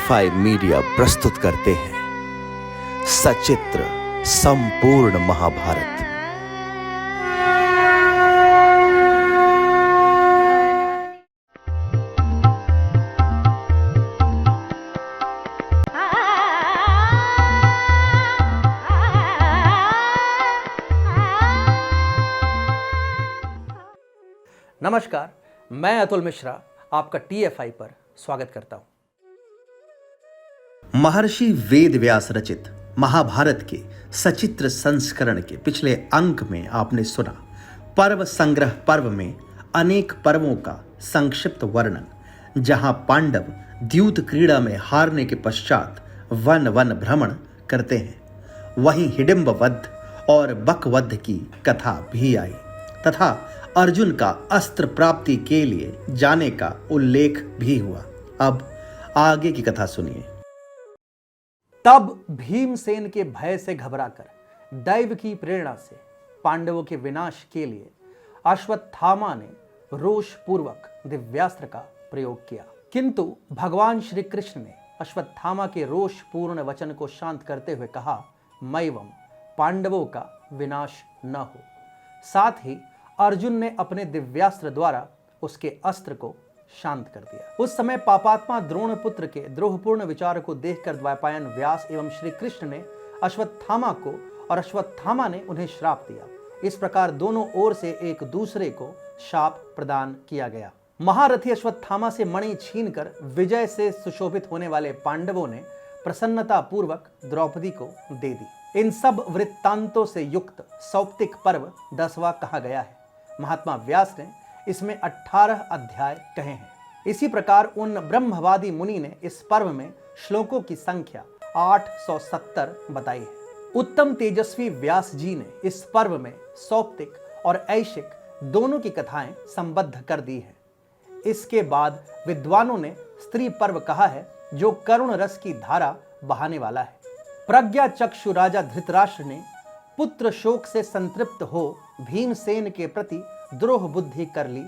TFI media प्रस्तुत करते हैं सचित्र संपूर्ण महाभारत। नमस्कार, मैं अतुल मिश्रा आपका TFI पर स्वागत करता हूं। महर्षि वेद व्यास रचित महाभारत के सचित्र संस्करण के पिछले अंक में आपने सुना पर्व संग्रह पर्व में अनेक पर्वों का संक्षिप्त वर्णन, जहां पांडव द्यूत क्रीड़ा में हारने के पश्चात वन वन भ्रमण करते हैं। वहीं हिडिंब वध और बकवध की कथा भी आई तथा अर्जुन का अस्त्र प्राप्ति के लिए जाने का उल्लेख भी हुआ। अब आगे की कथा सुनिए। तब भीमसेन के भय से घबराकर दैव की प्रेरणा से पांडवों के विनाश के लिए अश्वत्थामा ने रोष पूर्वक दिव्यास्त्र का प्रयोग किया, किंतु भगवान श्री कृष्ण ने अश्वत्थामा के रोषपूर्ण वचन को शांत करते हुए कहा, मैवम, पांडवों का विनाश न हो। साथ ही अर्जुन ने अपने दिव्यास्त्र द्वारा उसके अस्त्र को शांत कर दिया। उस समय पापात्मा द्रोण पुत्र के द्रोहपूर्ण विचार को देखकर द्वैपायन व्यास एवं श्री कृष्ण ने अश्वत्थामा को और अश्वत्थामा ने उन्हें श्राप दिया। इस प्रकार दोनों ओर से एक दूसरे को शाप प्रदान किया गया। महारथी अश्वत्थामा से मणि छीनकर विजय से सुशोभित होने वाले पांडवों ने प्रसन्नता पूर्वक द्रौपदी को दे दी। इन सब वृत्तांतों से युक्त सौप्तिक पर्व 10वां कहा गया है। महात्मा व्यास ने इसमें 18 अध्याय कहे हैं। इसी प्रकार उन ब्रह्मवादी मुनि ने इस पर्व में श्लोकों की संख्या 870 बताई है। उत्तम तेजस्वी व्यास जी ने इस पर्व में सौप्तिक और ऐशिक दोनों की कथाएं संबद्ध कर दी है। इसके बाद विद्वानों ने स्त्री पर्व कहा है, जो करुण रस की धारा बहाने वाला है। प्रज्ञा चक्षु राजा धृतराष्ट्र ने पुत्र शोक से संतृप्त हो भीमसेन के प्रति द्रोह बुद्धि कर ली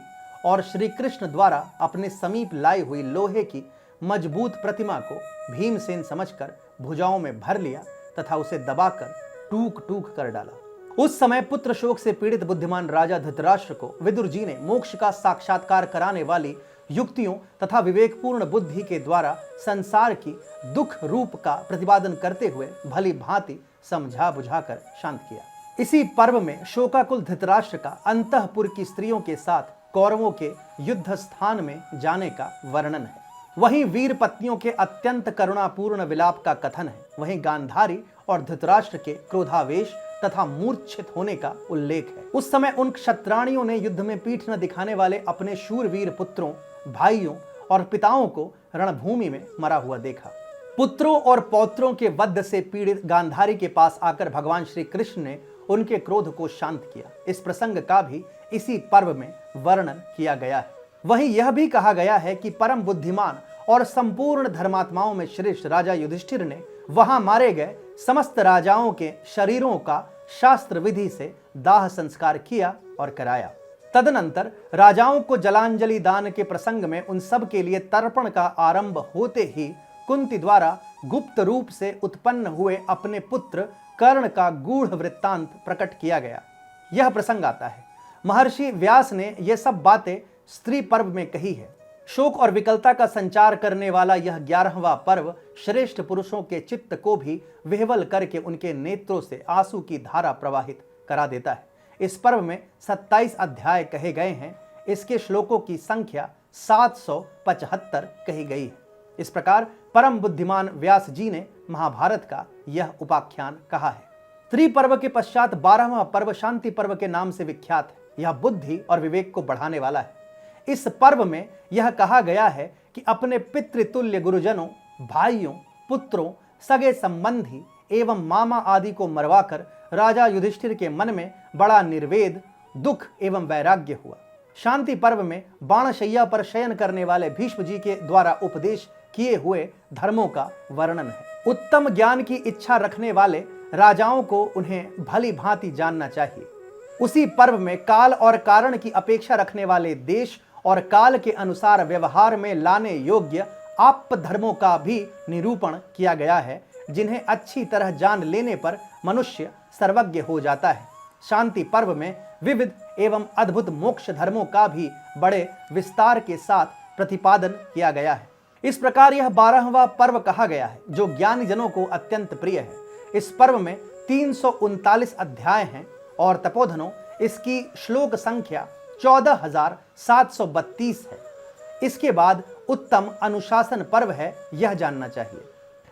और श्री कृष्ण द्वारा अपने समीप लाई हुई लोहे की मजबूत प्रतिमा को भीमसेन समझकर भुजाओं में भर लिया तथा उसे दबाकर टूक टूक कर डाला। उस समय पुत्र शोक से पीड़ित बुद्धिमान राजा धृतराष्ट्र को विदुर जी ने मोक्ष का साक्षात्कार कराने वाली युक्तियों तथा विवेकपूर्ण बुद्धि के द्वारा संसार की दुख रूप का प्रतिपादन करते हुए भली भांति समझा बुझाकर शांत किया। इसी पर्व में शोकाकुल धृतराष्ट्र का अंतःपुर की स्त्रियों के साथ कौरवों के युद्ध स्थान में जाने का वर्णन है। वहीं वीर पत्नियों के अत्यंत करुणापूर्ण विलाप का कथन है। वहीं गांधारी और धृतराष्ट्र के क्रोधावेश तथा मूर्छित होने का उल्लेख है। उस समय उन क्षत्राणियों ने युद्ध में पीठ न दिखाने वाले अपने शूरवीर पुत्रों, भाइयों और पिताओं को रणभूमि में मरा हुआ देखा। पुत्रों और पौत्रों के वध से पीड़ित गांधारी के पास आकर भगवान श्री कृष्ण ने उनके क्रोध को शांत किया। इस प्रसंग का भी इसी पर्व में वर्णन किया गया है। वहीं यह भी कहा गया है कि परम बुद्धिमान और संपूर्ण धर्मात्माओं में श्रेष्ठ राजा युधिष्ठिर ने वहां मारे गए समस्त राजाओं के शरीरों का शास्त्र विधि से दाह संस्कार किया और कराया। तदनंतर राजाओं को जलांजलि दान के प्रसंग में उन सब के लिए तर्पण का आरंभ होते ही कुंती द्वारा गुप्त रूप से उत्पन्न हुए अपने पुत्र कर्ण का गूढ़ वृत्तांत प्रकट किया गया। यह प्रसंग आता है। महर्षि व्यास ने यह सब बातें स्त्री पर्व में कही है। शोक और विकलता का संचार करने वाला यह 11वां पर्व श्रेष्ठ पुरुषों के चित्त को भी विह्वल करके उनके नेत्रों से आंसू की धारा प्रवाहित करा देता है। इस पर्व में 27 अध्याय कहे गए हैं। इसके श्लोकों की संख्या 775 कही गई है। इस प्रकार परम बुद्धिमान व्यास जी ने महाभारत का यह उपाख्यान कहा है। त्रिपर्व के पश्चात 12वां पर्व शांति पर्व के नाम से विख्यात है। यह बुद्धि और विवेक को बढ़ाने वाला है। इस पर्व में यह कहा गया है कि अपने पितृतुल्य गुरुजनों, भाइयों, पुत्रों, सगे संबंधी एवं मामा आदि को मरवाकर राजा युधिष्ठिर के मन में बड़ा निर्वेद, दुख एवं वैराग्य हुआ। शांति पर्व में बाणशैया पर शयन करने वाले भीष्म जी के द्वारा उपदेश किए हुए धर्मों का वर्णन है। उत्तम ज्ञान की इच्छा रखने वाले राजाओं को उन्हें भली भांति जानना चाहिए। उसी पर्व में काल और कारण की अपेक्षा रखने वाले देश और काल के अनुसार व्यवहार में लाने योग्य आप धर्मों का भी निरूपण किया गया है, जिन्हें अच्छी तरह जान लेने पर मनुष्य सर्वज्ञ हो जाता है। शांति पर्व में विविध एवं अद्भुत मोक्ष धर्मों का भी बड़े विस्तार के साथ प्रतिपादन किया गया है। इस प्रकार यह 12वां पर्व कहा गया है, जो ज्ञानी जनों को अत्यंत प्रिय है। इस पर्व में 339 अध्याय हैं और तपोधनों इसकी श्लोक संख्या 14,732 है। इसके बाद उत्तम अनुशासन पर्व है, यह जानना चाहिए,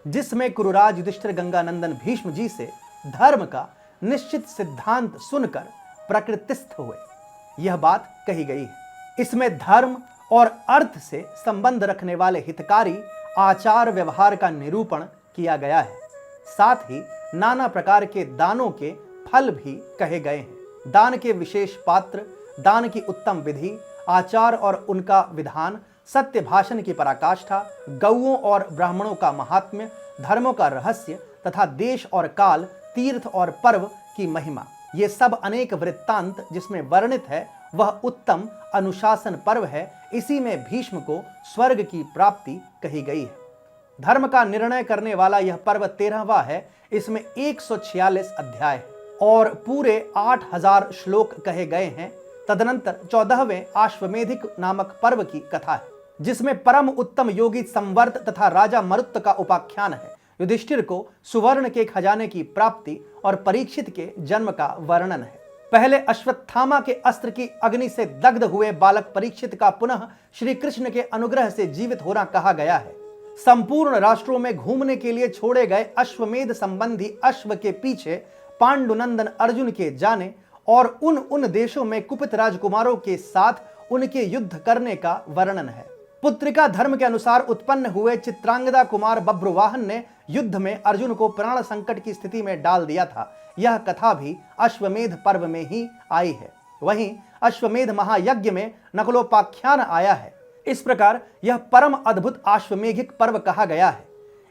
जिसमें कुरुराज युधिष्ठिर गंगानंदन भीष्म जी से धर्म का निश्चित सिद्धांत सुनकर प्रकृतिस्थ हुए, यह बात कही गई है। इसमें धर्म और अर्थ से संबंध रखने वाले हितकारी आचार व्यवहार का निरूपण किया गया है। साथ ही नाना प्रकार के दानों के फल भी कहे गए हैं। दान के विशेष पात्र, दान की उत्तम विधि, आचार और उनका विधान, सत्य भाषण की पराकाष्ठा, गौओं और ब्राह्मणों का महात्म्य, धर्मों का रहस्य तथा देश और काल, तीर्थ और पर्व की महिमा, ये सब अनेक वृत्तांत जिसमें वर्णित है वह उत्तम अनुशासन पर्व है। इसी में भीष्म को स्वर्ग की प्राप्ति कही गई है। धर्म का निर्णय करने वाला यह पर्व 13वां है। इसमें 146 अध्याय है और पूरे 8000 श्लोक कहे गए हैं। तदनंतर 14वें आश्वमेधिक नामक पर्व की कथा है, जिसमें परम उत्तम योगी संवर्त तथा राजा मरुत का उपाख्यान है। युधिष्ठिर को सुवर्ण के खजाने की प्राप्ति और परीक्षित के जन्म का वर्णन है। पहले अश्वत्थामा के अस्त्र की अग्नि से दग्ध हुए बालक परीक्षित का पुनः श्री कृष्ण के अनुग्रह से जीवित होना कहा गया है। संपूर्ण राष्ट्रों में घूमने के लिए छोड़े गए अश्वमेध संबंधी अश्व के पीछे पांडुनंदन अर्जुन के जाने और उन देशों में कुपित राजकुमारों के साथ उनके युद्ध करने का वर्णन है। पुत्रिका धर्म के अनुसार उत्पन्न हुए चित्रांगदा कुमार बभ्रुवाहन ने युद्ध में अर्जुन को प्राण संकट की स्थिति में डाल दिया था। यह कथा भी अश्वमेध पर्व में ही आई है। वहीं अश्वमेध महायज्ञ में नकुलोपाख्यान आया है। इस प्रकार यह परम अद्भुत अश्वमेधिक पर्व कहा गया है।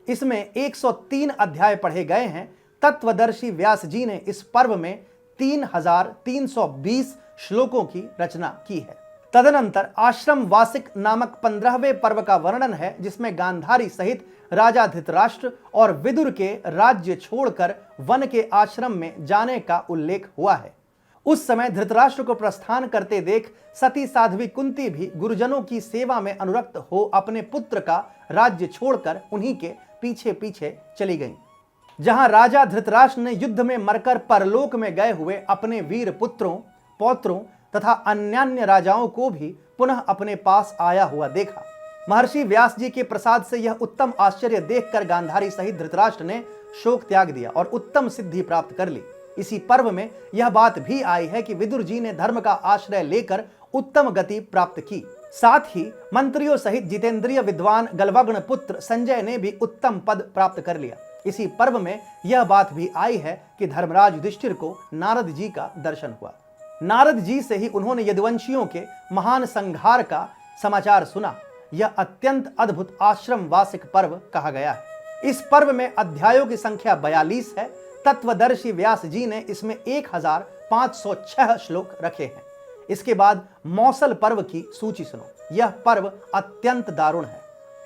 इसमें 103 अध्याय पढ़े गए हैं। तत्वदर्शी व्यास जी ने इस पर्व में 3320 श्लोकों की रचना की है। तदनंतर आश्रम वासिक नामक 15वें पर्व का वर्णन है, जिसमें गांधारी सहित राजा धृतराष्ट्र और विदुर के राज्य छोड़कर वन के आश्रम में जाने का उल्लेख हुआ है। उस समय धृतराष्ट्र को प्रस्थान करते देख सती साध्वी कुंती भी गुरुजनों की सेवा में अनुरक्त हो अपने पुत्र का राज्य छोड़कर उन्हीं के पीछे पीछे चली गईं। जहां राजा धृतराष्ट्र ने युद्ध में मरकर परलोक में गए हुए अपने वीर पुत्रों, पौत्रों तथा अन्यान्य राजाओं को भी पुनः अपने पास आया हुआ देखा। महर्षि व्यास जी के प्रसाद से यह उत्तम आश्चर्य देखकर गांधारी सहित धृतराष्ट्र ने शोक त्याग दिया और उत्तम सिद्धि प्राप्त कर ली। इसी पर्व में यह बात भी आई है कि विदुर जी ने धर्म का आश्रय लेकर उत्तम गति प्राप्त की। साथ ही मंत्रियों सहित जितेंद्रिय विद्वान गलवग्न पुत्र संजय ने भी उत्तम पद प्राप्त कर लिया। इसी पर्व में यह बात भी आई है कि धर्मराज युधिष्ठिर को नारद जी का दर्शन हुआ। नारद जी से ही उन्होंने यदुवंशियों के महान संहार का समाचार सुना। यह अत्यंत अद्भुत आश्रम वासिक पर्व कहा गया है। इस पर्व में अध्यायों की संख्या 42 है। तत्वदर्शी व्यास जी ने इसमें 1506 श्लोक रखे हैं। इसके बाद मौसल पर्व की सूची सुनो। यह पर्व अत्यंत दारुण है।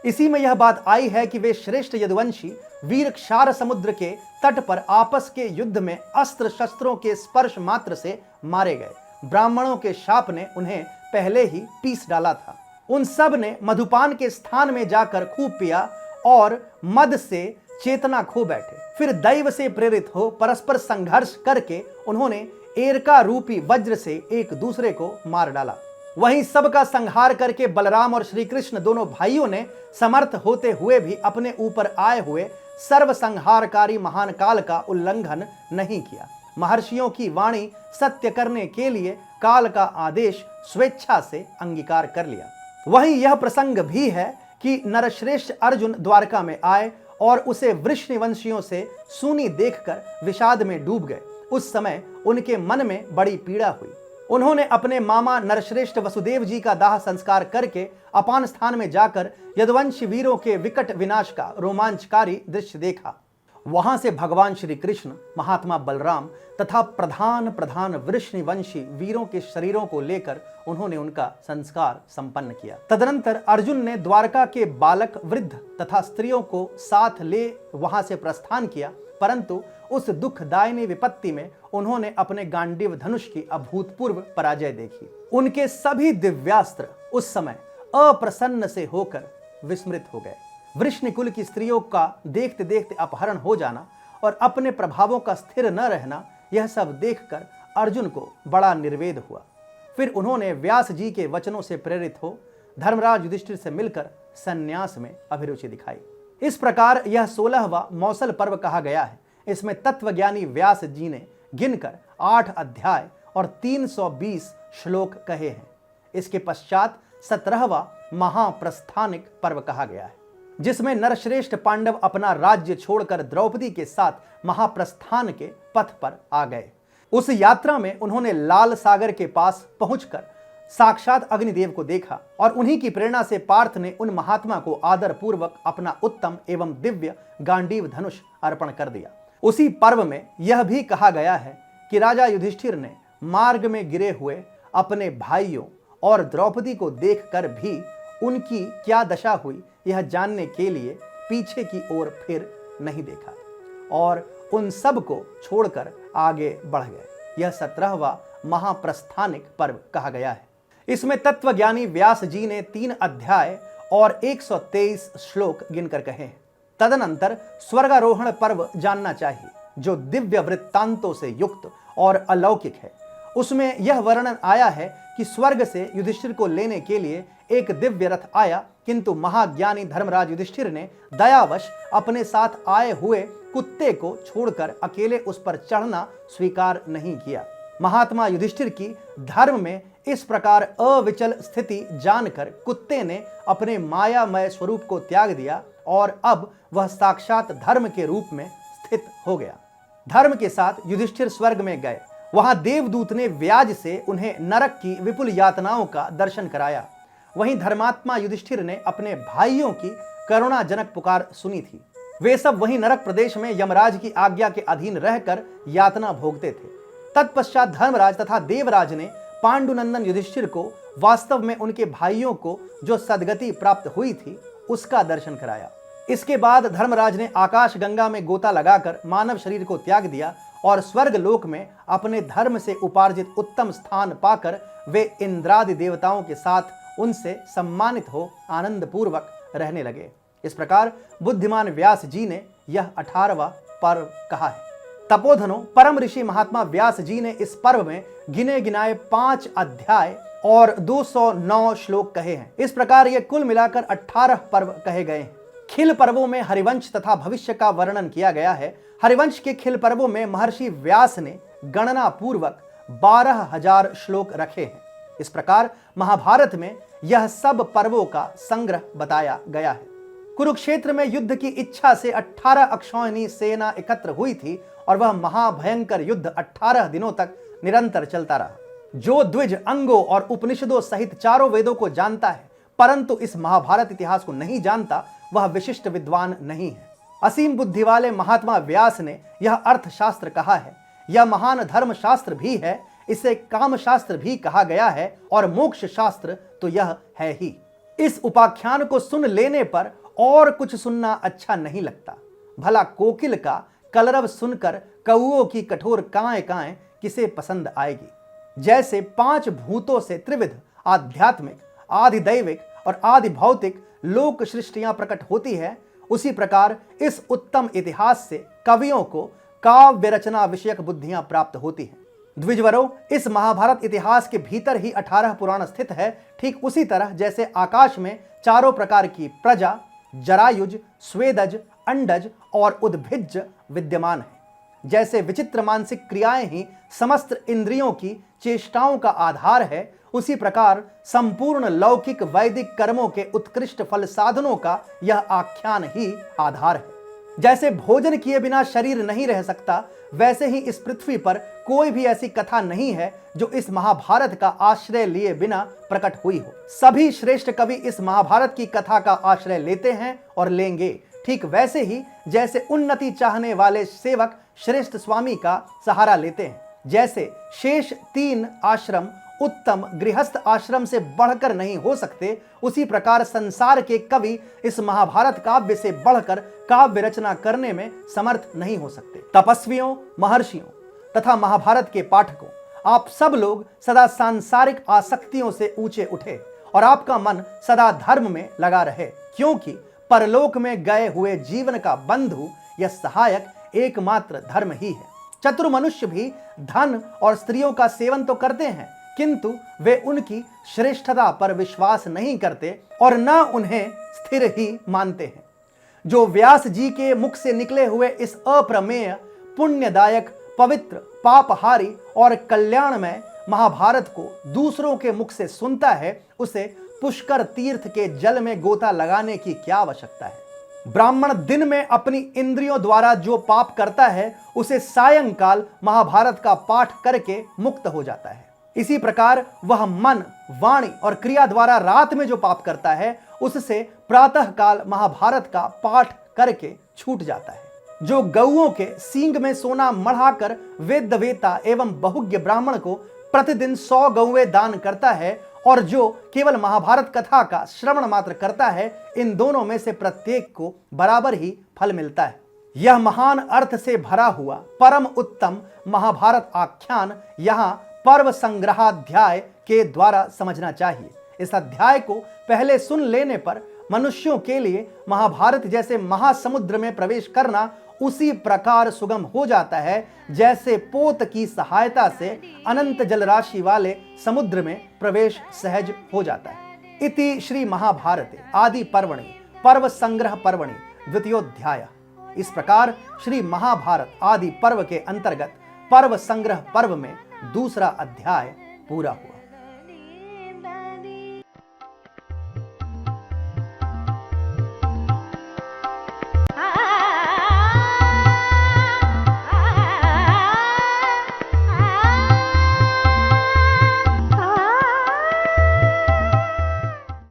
इसी में यह बात आई है कि वे श्रेष्ठ यदुवंशी वीर क्षार समुद्र के तट पर आपस के युद्ध में अस्त्र शस्त्रों के स्पर्श मात्र से मारे गए। ब्राह्मणों के शाप ने उन्हें पहले ही पीस डाला था। उन सब ने मधुपान के स्थान में जाकर खूब पिया और मद से चेतना खो बैठे। फिर दैव से प्रेरित हो परस्पर संघर्ष करके उन्होंने एरका रूपी वज्र से एक दूसरे को मार डाला। वहीं सबका संहार करके बलराम और श्री कृष्ण दोनों भाइयों ने समर्थ होते हुए भी अपने ऊपर आए हुए सर्व संहारकारी महान काल का उल्लंघन नहीं किया। महर्षियों की वाणी सत्य करने के लिए काल का आदेश स्वेच्छा से अंगीकार कर लिया। वहीं यह प्रसंग भी है कि नरश्रेष्ठ अर्जुन द्वारका में आए और उसे वृष्णिवंशियों से सूनी देखकर विषाद में डूब गए। उस समय उनके मन में बड़ी पीड़ा हुई। उन्होंने अपने मामा नरश्रेष्ठ वसुदेव जी का दाह संस्कार करके अपान स्थान में जाकर यदुवंशी वीरों के विकट विनाश का रोमांचकारी दृश्य देखा। वहां से भगवान श्री कृष्ण, महात्मा बलराम तथा प्रधान प्रधान वृष्णिवंशी वीरों के शरीरों को लेकर उन्होंने उनका संस्कार संपन्न किया। तदनंतर अर्जुन ने द्वारका के बालक, वृद्ध तथा स्त्रियों को साथ ले वहां से प्रस्थान किया, परंतु उस दुखदायिनी विपत्ति में उन्होंने अपने गांडीव धनुष की अभूतपूर्व पराजय देखी। उनके सभी दिव्यास्त्र उस समय अप्रसन्न से होकर विस्मृत हो गए। वृष्णिकुल की स्त्रियों का देखते देखते अपहरण हो जाना और अपने प्रभावों का स्थिर न रहना, यह सब देखकर अर्जुन को बड़ा निर्वेद हुआ। फिर उन्होंने व्यास जी के वचनों से प्रेरित हो धर्मराज युधिष्ठिर से मिलकर संन्यास में अभिरुचि दिखाई। इस प्रकार यह 16वां मौसल पर्व कहा गया है। इसमें तत्वज्ञानी व्यास जी ने गिनकर 8 अध्याय और 320 श्लोक कहे हैं। इसके पश्चात 17वां महाप्रस्थानिक पर्व कहा गया है, जिसमें नरश्रेष्ठ पांडव अपना राज्य छोड़कर द्रौपदी के साथ महाप्रस्थान के पथ पर आ गए। उस यात्रा में उन्होंने लाल सागर के पास पहुंचकर साक्षात अग्निदेव को देखा और उन्हीं की प्रेरणा से पार्थ ने उन महात्मा को आदर पूर्वक अपना उत्तम एवं दिव्य गांडीव धनुष अर्पण कर दिया। उसी पर्व में यह भी कहा गया है कि राजा युधिष्ठिर ने मार्ग में गिरे हुए अपने भाइयों और द्रौपदी को देखकर भी उनकी क्या दशा हुई यह जानने के लिए पीछे की ओर फिर नहीं देखा और उन सब को छोड़कर आगे बढ़ गए। यह 17वां महाप्रस्थानिक पर्व कहा गया है। इसमें तत्वज्ञानी व्यास जी ने 3 अध्याय और 123 श्लोक गिनकर कहे हैं। तदनंतर स्वर्गारोहण पर्व जानना चाहिए, जो दिव्य वृत्तांतों से युक्त और अलौकिक है। उसमें यह वर्णन आया है कि स्वर्ग से युधिष्ठिर को लेने के लिए एक दिव्य रथ आया, किंतु महाज्ञानी धर्मराज युधिष्ठिर ने दयावश अपने साथ आए हुए कुत्ते को छोड़कर अकेले उस पर चढ़ना स्वीकार नहीं किया। महात्मा युधिष्ठिर की धर्म में इस प्रकार अविचल स्थिति जानकर कुत्ते ने अपने मायामय स्वरूप को त्याग दिया और अब वह साक्षात धर्म के रूप में स्थित हो गया। धर्म के साथ युधिष्ठिर स्वर्ग में गए। वहां देवदूत ने व्याज से उन्हें नरक की विपुल यातनाओं का दर्शन कराया। वहीं धर्मात्मा युधिष्ठिर ने अपने भाइयों की करुणाजनक पुकार सुनी थी। वे सब वहीं नरक प्रदेश में यमराज की आज्ञा के अधीन रहकर यातना भोगते थे। तत्पश्चात धर्मराज तथा देवराज ने पांडुनंदन युधिष्ठिर को वास्तव में उनके भाइयों को जो सदगति प्राप्त हुई थी उसका दर्शन कराया। इसके बाद धर्मराज ने आकाश गंगा में गोता लगाकर मानव शरीर को त्याग दिया और स्वर्ग लोक में अपने धर्म से उपार्जित उत्तम स्थान पाकर वे इंद्रादि देवताओं के साथ उनसे सम्मानित हो आनंद पूर्वक रहने लगे। इस प्रकार बुद्धिमान व्यास जी ने यह 18वां पर्व कहा है। तपोधनो परम ऋषि महात्मा व्यास जी ने इस पर्व में गिने गिनाए 5 अध्याय और 209 श्लोक कहे हैं। इस प्रकार ये कुल मिलाकर 18 पर्व कहे गए हैं। खिल पर्वों में हरिवंश तथा भविष्य का वर्णन किया गया है। हरिवंश के खिल पर्वों में महर्षि व्यास ने गणना पूर्वक 12,000 श्लोक रखे हैं। इस प्रकार महाभारत में यह सब पर्वों का संग्रह बताया गया है। कुरुक्षेत्र में युद्ध की इच्छा से 18 अक्षौहिणी सेना एकत्र हुई थी और वह महाभयंकर युद्ध 18 दिनों तक निरंतर चलता रहा। जो द्विज अंगों और उपनिषदों सहित चारों वेदों को जानता है परंतु इस महाभारत इतिहास को नहीं जानता, वह विशिष्ट विद्वान नहीं है। असीम बुद्धि वाले महात्मा व्यास ने यह अर्थशास्त्र कहा है। यह महान धर्म शास्त्र भी है, इसे काम शास्त्र भी कहा गया है और मोक्ष शास्त्र तो यह है ही। इस उपाख्यान को सुन लेने पर और कुछ सुनना अच्छा नहीं लगता। भला कोकिल का कलरव सुनकर कौओं की कठोर काएं काएं किसे पसंद आएगी। जैसे 5 भूतों से त्रिविध आध्यात्मिक, आदि दैविक और आदि भौतिक लोक सृष्टियां प्रकट होती है, उसी प्रकार इस उत्तम इतिहास से कवियों को काव्य रचना विषयक बुद्धियां प्राप्त होती हैं। द्विजवरों, इस महाभारत इतिहास के भीतर ही 18 पुराण स्थित है। ठीक उसी तरह जैसे आकाश में चारों प्रकार की प्रजा, जरायुज, स्वेदज, अंडज और उद्भिज विद्यमान है। जैसे विचित्र मानसिक क्रियाएं ही समस्त इंद्रियों की चेष्टाओं का आधार है, उसी प्रकार संपूर्ण लौकिक वैदिक कर्मों के उत्कृष्ट फल साधनों का यह आख्यान ही आधार है। जैसे भोजन किए बिना शरीर नहीं रह सकता, वैसे ही इस पृथ्वी पर कोई भी ऐसी कथा नहीं है जो इस महाभारत का आश्रय लिए बिना प्रकट हुई हो। सभी श्रेष्ठ कवि इस महाभारत की कथा का आश्रय लेते हैं और लेंगे, ठीक वैसे ही जैसे उन्नति चाहने वाले सेवक श्रेष्ठ स्वामी का सहारा लेते हैं। जैसे शेष 3 आश्रम उत्तम गृहस्थ आश्रम से बढ़कर नहीं हो सकते, उसी प्रकार संसार के कवि इस महाभारत काव्य से बढ़कर काव्य रचना करने में समर्थ नहीं हो सकते। तपस्वियों, महर्षियों तथा महाभारत के पाठकों, आप सब लोग सदा सांसारिक आसक्तियों से ऊंचे उठे और आपका मन सदा धर्म में लगा रहे, क्योंकि परलोक में गए हुए जीवन का बंधु या सहायक एकमात्र धर्म ही है। चतुर मनुष्य भी धन और स्त्रियों का सेवन तो करते हैं, किंतु वे उनकी श्रेष्ठता पर विश्वास नहीं करते और न उन्हें स्थिर ही मानते हैं। जो व्यास जी के मुख से निकले हुए इस अप्रमेय, पुण्यदायक, पवित्र, पापहारी और कल्याणमय महाभारत को दूसरों के मुख से सुनता है, उसे पुष्कर तीर्थ के जल में गोता लगाने की क्या आवश्यकता है। ब्राह्मण दिन में अपनी इंद्रियों द्वारा जो पाप करता है, उसे सायंकाल महाभारत का पाठ करके मुक्त हो जाता है। इसी प्रकार वह मन, वाणी और क्रिया द्वारा रात में जो पाप करता है, उससे प्रातःकाल महाभारत का पाठ करके छूट जाता है। जो गौओं के सींग में सोना मढ़ाकर वेदवेता एवं बहुज्ञ ब्राह्मण को प्रतिदिन 100 गौएं दान करता है और जो केवल महाभारत कथा का श्रवण मात्र करता है, इन दोनों में से प्रत्येक को बराबर ही फल मिलता है। यह महान अर्थ से भरा हुआ परम उत्तम महाभारत आख्यान यहाँ पर्व संग्रहाध्याय के द्वारा समझना चाहिए। इस अध्याय को पहले सुन लेने पर मनुष्यों के लिए महाभारत जैसे महासमुद्र में प्रवेश करना उसी प्रकार सुगम हो जाता है जैसे पोत की सहायता से अनंत जलराशि वाले समुद्र में प्रवेश सहज हो जाता है। इति श्री महाभारते आदि पर्वणि पर्व संग्रह पर्वणि द्वितीयोध्याय। इस प्रकार श्री महाभारत आदि पर्व के अंतर्गत पर्व संग्रह पर्व में दूसरा अध्याय पूरा हुआ।